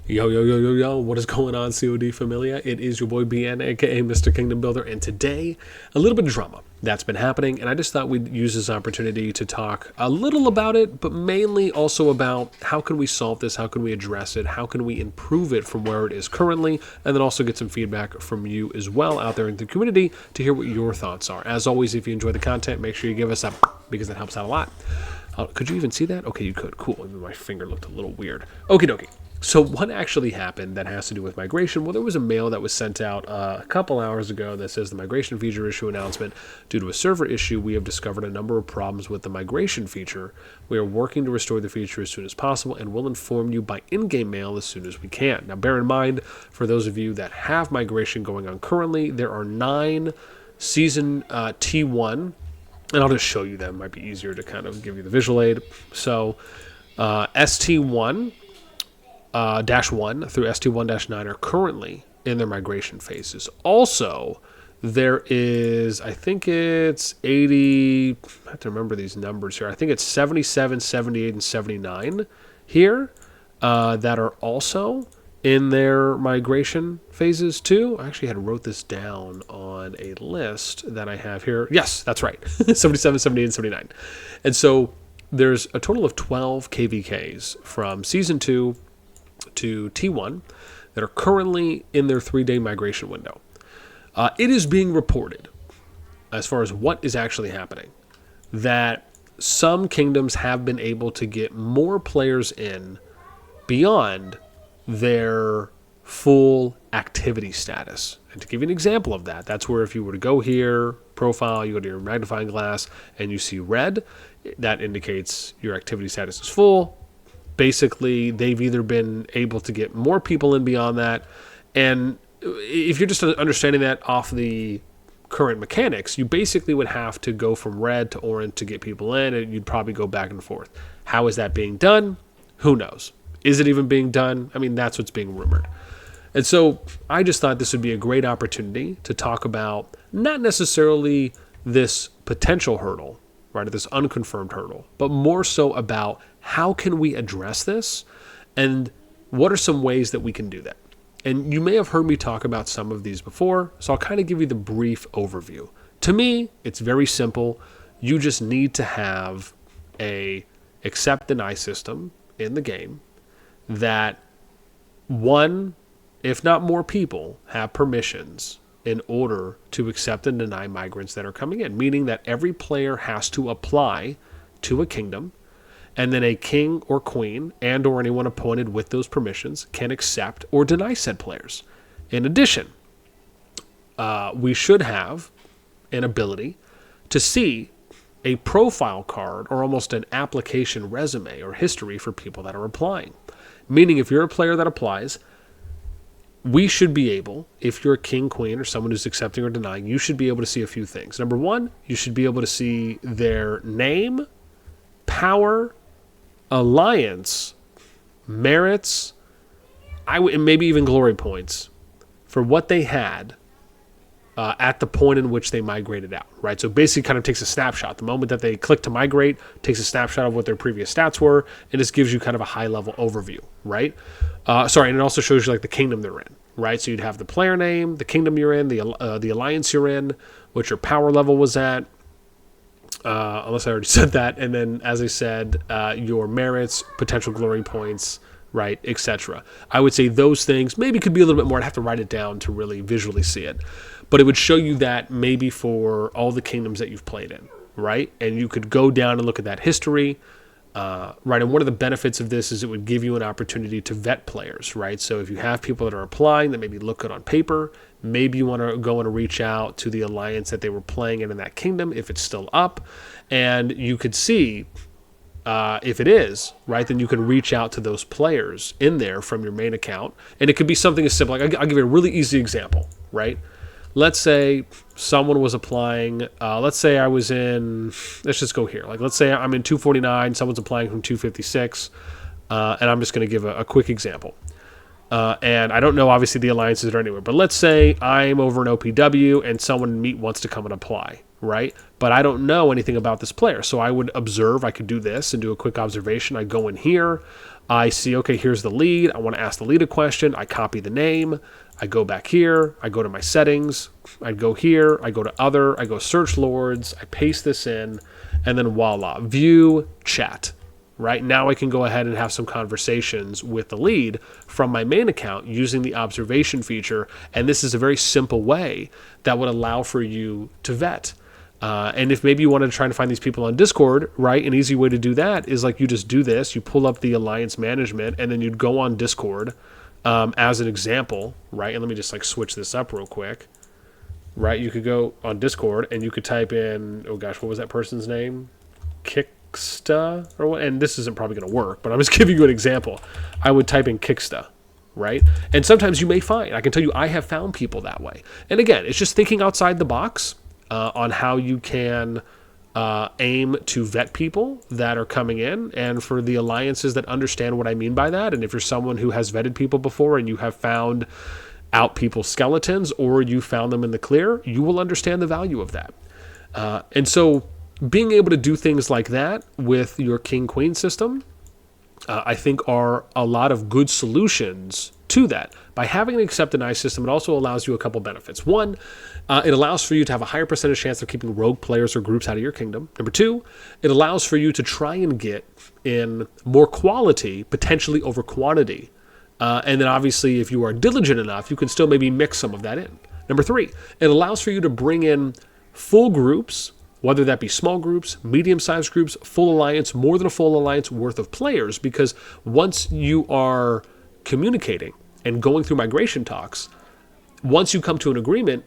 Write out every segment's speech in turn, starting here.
Yo, yo, yo, yo, yo, what is going on, COD Familia? It is your boy BN, aka Mr. Kingdom Builder, and today, a little bit of drama that's been happening, and I just thought we'd use this opportunity to talk a little about it, but mainly also about how can we solve this, how can we address it, how can we improve it from where it is currently, and then also get some feedback from you as well out there in the community to hear what your thoughts are. As always, if you enjoy the content, make sure you give us a because that helps out a lot. Could you even see that? Okay, you could. Cool. Even my finger looked a little weird. Okie dokie. So what actually happened that has to do with migration? Well, there was a mail that was sent out a couple hours ago that says the migration feature issue announcement. Due to a server issue, we have discovered a number of problems with the migration feature. We are working to restore the feature as soon as possible and will inform you by in-game mail as soon as we can. Now, bear in mind, for those of you that have migration going on currently, there are 9 season T1, and I'll just show you them. It might be easier to kind of give you the visual aid. So ST1 -1 through ST1-9 are currently in their migration phases. Also, there is, I think it's 80, I have to remember these numbers here. I think it's 77, 78, and 79 here that are also in their migration phases too. I actually had wrote this down on a list that I have here. Yes, that's right. 77, 78, and 79. And so there's a total of 12 KVKs from Season 2 to T1 that are currently in their 3-day migration window. It is being reported, as far as what is actually happening, that some kingdoms have been able to get more players in beyond their full activity status. And to give you an example of that, that's where if you were to go here, profile, you go to your magnifying glass, and you see red, that indicates your activity status is full. Basically, they've either been able to get more people in beyond that, and if you're just understanding that off the current mechanics, you basically would have to go from red to orange to get people in, and you'd probably go back and forth. How is that being done? Who knows? Is it even being done? I mean, that's what's being rumored. And so I just thought this would be a great opportunity to talk about not necessarily this potential hurdle, right, or this unconfirmed hurdle, but more so about how can we address this and what are some ways that we can do that. And you may have heard me talk about some of these before, so I'll kind of give you the brief overview. To me, it's very simple. You just need to have a accept deny system in the game that one, if not more people, have permissions in order to accept and deny migrants that are coming in, meaning that every player has to apply to a kingdom, and then a king or queen and or anyone appointed with those permissions can accept or deny said players. In addition, we should have an ability to see a profile card or almost an application resume or history for people that are applying. Meaning if you're a player that applies, we should be able, if you're a king, queen, or someone who's accepting or denying, you should be able to see a few things. Number one, you should be able to see their name, power, alliance, merits, and maybe even glory points for what they had at the point in which they migrated out, right? So basically kind of takes a snapshot. The moment that they click to migrate, takes a snapshot of what their previous stats were, and just gives you kind of a high-level overview, right? And it also shows you like the kingdom they're in, right? So you'd have the player name, the kingdom you're in, the alliance you're in, what your power level was at, unless I already said that, and then, as I said, your merits, potential glory points, right, etc. I would say those things maybe could be a little bit more. I'd have to write it down to really visually see it. But it would show you that maybe for all the kingdoms that you've played in, right? And you could go down and look at that history, right? And one of the benefits of this is it would give you an opportunity to vet players, right? So if you have people that are applying that maybe look good on paper, maybe you want to go and reach out to the alliance that they were playing in that kingdom if it's still up, and you could see if it is, right, then you can reach out to those players in there from your main account. And it could be something as simple. Like I'll give you a really easy example, right? Let's say someone was applying, let's say I was in, let's just go here. Like let's say I'm in 249, someone's applying from 256, and I'm just going to give a quick example. And I don't know, obviously, the alliances are anywhere. But let's say I'm over in OPW and someone in Meat wants to come and apply, right? But I don't know anything about this player. So I would observe. I could do this and do a quick observation. I go in here. I see, okay, here's the lead. I want to ask the lead a question. I copy the name. I go back here. I go to my settings. I go here. I go to other. I go search lords. I paste this in. And then voila, view chat. Right now I can go ahead and have some conversations with the lead from my main account using the observation feature. And this is a very simple way that would allow for you to vet. And if maybe you want to try to find these people on Discord, right, an easy way to do that is like you just do this. You pull up the alliance management and then you'd go on Discord as an example, right? And let me just like switch this up real quick, right? You could go on Discord and you could type in, oh gosh, what was that person's name? Kicksta or what? And this isn't probably going to work, but I'm just giving you an example. I would type in Kicksta, right? And sometimes you may find, I can tell you, I have found people that way. And again, it's just thinking outside the box on how you can aim to vet people that are coming in, and for the alliances that understand what I mean by that. And if you're someone who has vetted people before and you have found out people's skeletons or you found them in the clear, you will understand the value of that. And so being able to do things like that with your king-queen system, I think are a lot of good solutions to that. By having an accept deny system, it also allows you a couple benefits. One, it allows for you to have a higher percentage chance of keeping rogue players or groups out of your kingdom. Number two, it allows for you to try and get in more quality, potentially over quantity. And then obviously, if you are diligent enough, you can still maybe mix some of that in. Number three, it allows for you to bring in full groups, whether that be small groups, medium-sized groups, full alliance, more than a full alliance worth of players, because once you are communicating and going through migration talks, once you come to an agreement,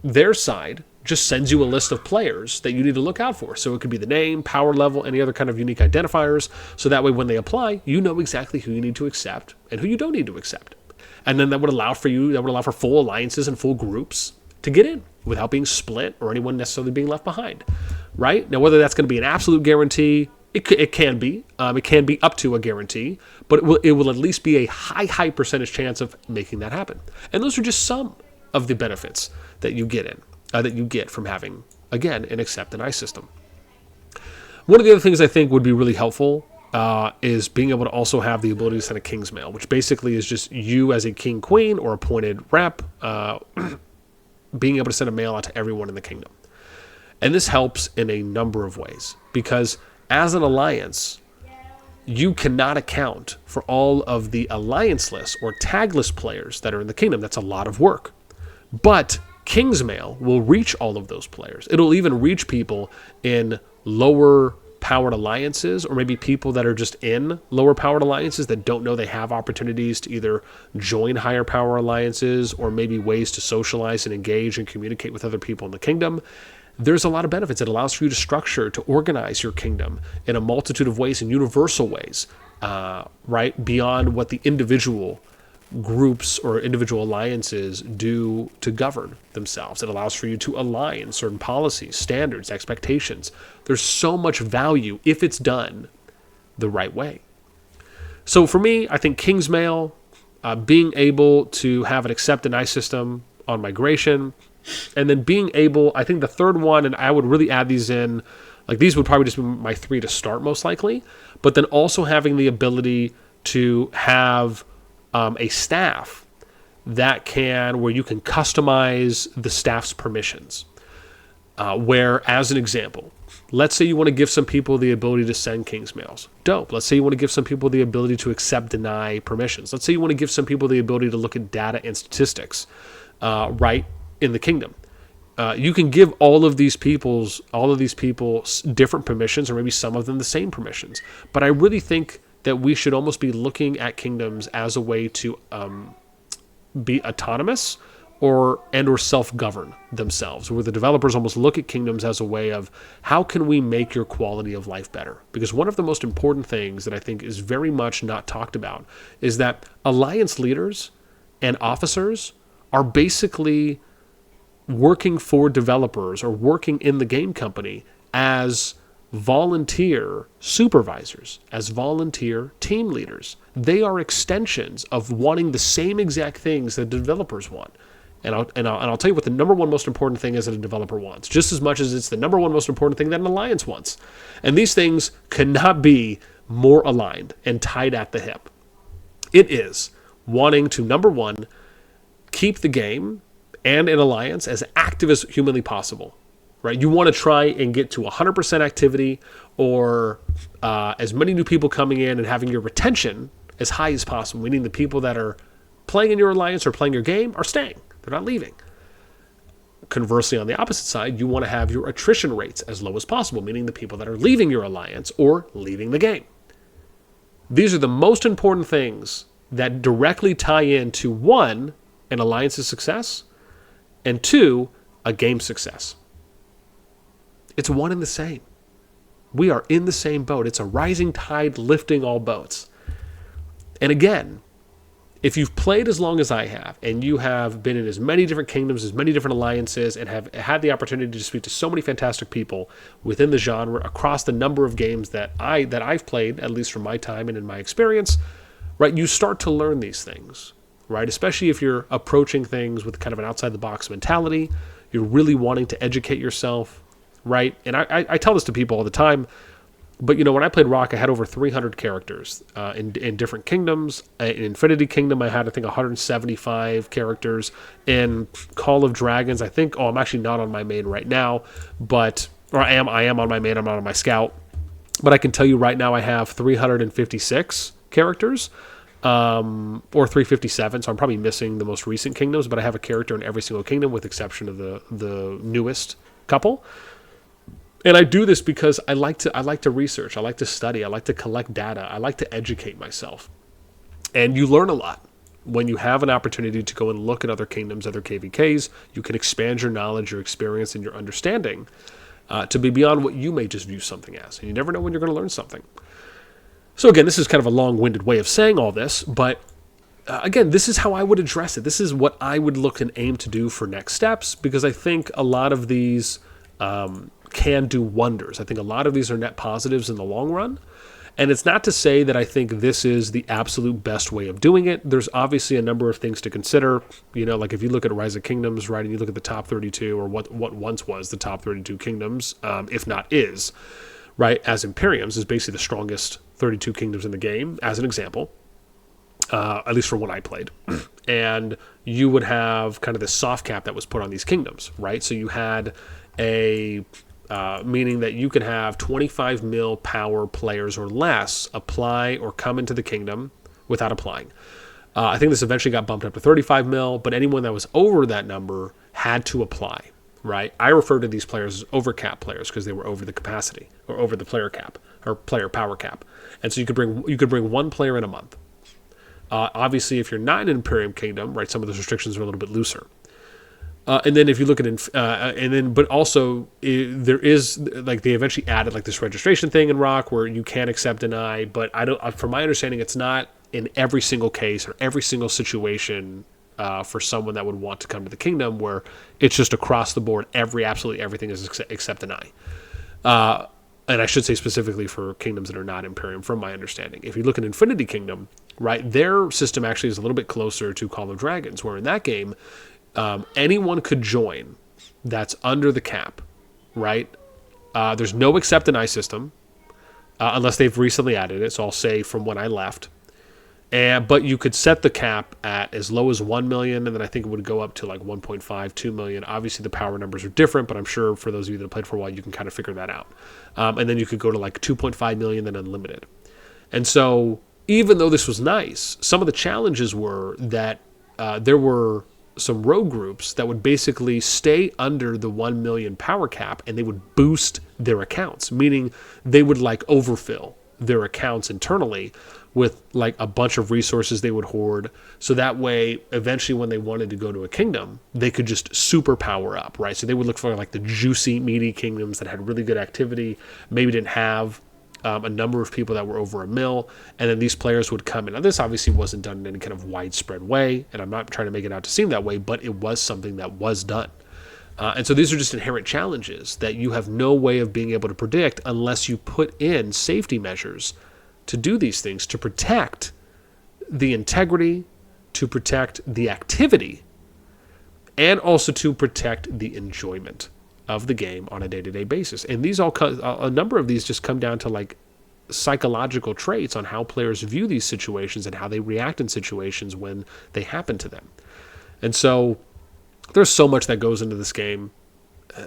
their side just sends you a list of players that you need to look out for. So it could be the name, power level, any other kind of unique identifiers. So that way when they apply, you know exactly who you need to accept and who you don't need to accept. And then that would allow for full alliances and full groups to get in without being split or anyone necessarily being left behind, right? Now, whether that's going to be an absolute guarantee, it can be. It can be up to a guarantee, but it will at least be a high percentage chance of making that happen. And those are just some of the benefits that you get from having, again, an accept deny system. One of the other things I think would be really helpful is being able to also have the ability to send a king's mail, which basically is just you as a king, queen, or appointed rep being able to send a mail out to everyone in the kingdom. And this helps in a number of ways, because as an alliance, you cannot account for all of the alliance-less or tagless players that are in the kingdom. That's a lot of work. But King's Mail will reach all of those players. It'll even reach people in lower powered alliances, or maybe people that are just in lower powered alliances that don't know they have opportunities to either join higher power alliances or maybe ways to socialize and engage and communicate with other people in the kingdom. There's a lot of benefits. It allows for you to structure, to organize your kingdom in a multitude of ways and universal ways, right? Beyond what the individual groups or individual alliances do to govern themselves. It allows for you to align certain policies, standards, expectations. There's so much value if it's done the right way. So for me, I think King's Mail, being able to have an accept deny system on migration, and then being able, I think the third one, and I would really add these in, like these would probably just be my three to start most likely, but then also having the ability to have a staff where you can customize the staff's permissions. Where, as an example, let's say you want to give some people the ability to send King's Mails. Dope. Let's say you want to give some people the ability to accept, deny permissions. Let's say you want to give some people the ability to look at data and statistics, right, in the kingdom. You can give all of these people different permissions, or maybe some of them the same permissions. But I really think that we should almost be looking at kingdoms as a way to be autonomous or self-govern themselves, where the developers almost look at kingdoms as a way of how can we make your quality of life better? Because one of the most important things that I think is very much not talked about is that alliance leaders and officers are basically working for developers or working in the game company as volunteer supervisors, as volunteer team leaders. They are extensions of wanting the same exact things that developers want. And I'll tell you what the number one most important thing is that a developer wants, just as much as it's the number one most important thing that an alliance wants. And these things cannot be more aligned and tied at the hip. It is wanting to, number one, keep the game and an alliance as active as humanly possible, right? You want to try and get to 100% activity, or as many new people coming in and having your retention as high as possible, meaning the people that are playing in your alliance or playing your game are staying. They're not leaving. Conversely, on the opposite side, you want to have your attrition rates as low as possible, meaning the people that are leaving your alliance or leaving the game. These are the most important things that directly tie into, one, an alliance's success, and two, a game success. It's one and the same. We are in the same boat. It's a rising tide lifting all boats. And again, if you've played as long as I have, and you have been in as many different kingdoms, as many different alliances, and have had the opportunity to speak to so many fantastic people within the genre across the number of games that I've played, at least from my time and in my experience, right, you start to learn these things, right? Especially if you're approaching things with kind of an outside-the-box mentality, you're really wanting to educate yourself, right? And I tell this to people all the time, but, when I played Rock, I had over 300 characters in different kingdoms. In Infinity Kingdom, I had, I think, 175 characters. In Call of Dragons, I think, I'm actually not on my main right now, or I am on my main, I'm not on my scout. But I can tell you right now I have 356 characters, or 357, so I'm probably missing the most recent kingdoms, but I have a character in every single kingdom with exception of the newest couple. And I do this because I like to research, I like to study, I like to collect data, I like to educate myself. And you learn a lot. When you have an opportunity to go and look at other kingdoms, other KVKs, you can expand your knowledge, your experience, and your understanding to be beyond what you may just view something as. And you never know when you're going to learn something. So again, this is kind of a long-winded way of saying all this, but again, this is how I would address it. This is what I would look and aim to do for next steps, because I think a lot of these can do wonders. I think a lot of these are net positives in the long run. And it's not to say that I think this is the absolute best way of doing it. There's obviously a number of things to consider. Like if you look at Rise of Kingdoms, right, and you look at the top 32, or what once was the top 32 kingdoms, if not is, right, as Imperiums is basically the strongest 32 kingdoms in the game, as an example, at least from what I played. And you would have kind of this soft cap that was put on these kingdoms, right? So you had meaning that you could have 25 mil power players or less apply or come into the kingdom without applying. I think this eventually got bumped up to 35 mil, but anyone that was over that number had to apply, right? I refer to these players as overcap players because they were over the capacity, or over the player cap, or player power cap. And so you could bring one player in a month. Obviously, if you're not in Imperium Kingdom, right, some of those restrictions are a little bit looser. And then if you look at, but also there is, like, they eventually added like this registration thing in Rock where you can accept deny, but from my understanding, it's not in every single case or every single situation for someone that would want to come to the kingdom, where it's just across the board, absolutely everything is accept deny. And I should say specifically for kingdoms that are not Imperium, from my understanding. If you look at Infinity Kingdom, right, their system actually is a little bit closer to Call of Dragons, where in that game, anyone could join that's under the cap, right? There's no accept deny system unless they've recently added it. So I'll say from when I left. But you could set the cap at as low as 1 million, and then I think it would go up to like 1.5, 2 million. Obviously, the power numbers are different, but I'm sure for those of you that played for a while, you can kind of figure that out. And then you could go to like 2.5 million, then unlimited. And so even though this was nice, some of the challenges were that there were some rogue groups that would basically stay under the 1 million power cap, and they would boost their accounts, meaning they would like overfill their accounts internally with like a bunch of resources they would hoard. So that way, eventually when they wanted to go to a kingdom, they could just super power up, right? So they would look for like the juicy, meaty kingdoms that had really good activity, maybe didn't have a number of people that were over 1 mil, and then these players would come in. Now, this obviously wasn't done in any kind of widespread way, and I'm not trying to make it out to seem that way, but it was something that was done. And so these are just inherent challenges that you have no way of being able to predict unless you put in safety measures to do these things, to protect the integrity, to protect the activity, and also to protect the enjoyment of the game on a day-to-day basis. And these a number of these just come down to like psychological traits on how players view these situations and how they react in situations when they happen to them. And so there's so much that goes into this game.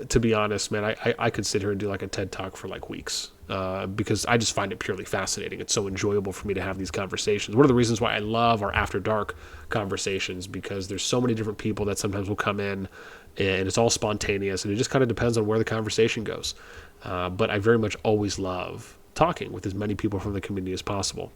To be honest, man, I could sit here and do like a TED Talk for like weeks because I just find it purely fascinating. It's so enjoyable for me to have these conversations. One of the reasons why I love our After Dark conversations, because there's so many different people that sometimes will come in and it's all spontaneous and it just kind of depends on where the conversation goes. But I very much always love talking with as many people from the community as possible.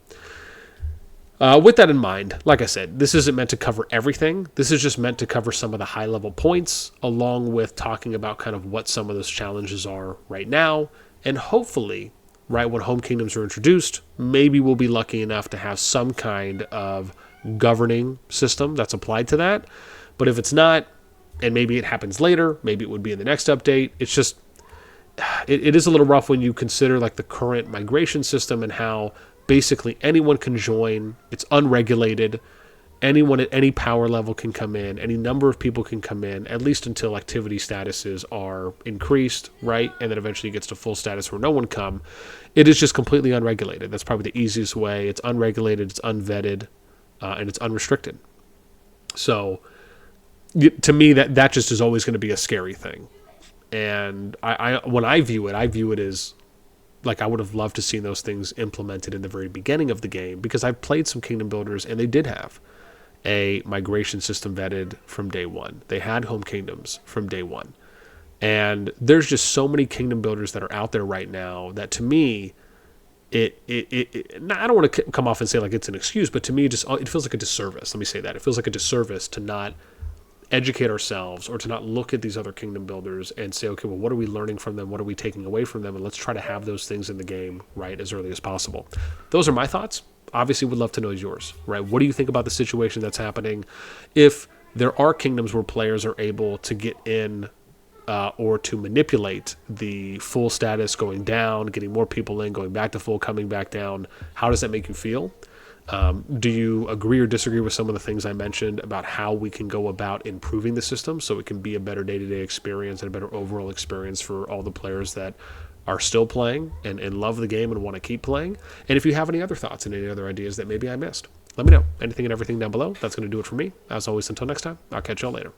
With that in mind, like I said, this isn't meant to cover everything. This is just meant to cover some of the high-level points, along with talking about kind of what some of those challenges are right now. And hopefully, right when Home Kingdoms are introduced, maybe we'll be lucky enough to have some kind of governing system that's applied to that. But if it's not, and maybe it happens later, maybe it would be in the next update, it's just, it is a little rough when you consider like the current migration system and how basically anyone can join. It's unregulated. Anyone at any power level can come in. Any number of people can come in, at least until activity statuses are increased, right? And then eventually it gets to full status where no one come. It is just completely unregulated. That's probably the easiest way. It's unregulated, it's unvetted, and it's unrestricted. So to me, that just is always going to be a scary thing. And when I view it as, like, I would have loved to see those things implemented in the very beginning of the game, because I've played some kingdom builders and they did have a migration system vetted from day one. They had home kingdoms from day one. And there's just so many kingdom builders that are out there right now that, to me, I don't want to come off and say like it's an excuse, but to me, it feels like a disservice. Let me say that. It feels like a disservice to not educate ourselves or to not look at these other kingdom builders and say, okay, well, what are we learning from them? What are we taking away from them? And let's try to have those things in the game right as early as possible. Those are my thoughts. Obviously, would love to know yours, right? What do you think about the situation that's happening? If there are kingdoms where players are able to get in or to manipulate the full status going down, getting more people in, going back to full, coming back down, how does that make you feel? Do you agree or disagree with some of the things I mentioned about how we can go about improving the system so it can be a better day-to-day experience and a better overall experience for all the players that are still playing and love the game and want to keep playing? And if you have any other thoughts and any other ideas that maybe I missed, let me know. Anything and everything down below. That's going to do it for me. As always, until next time, I'll catch y'all later.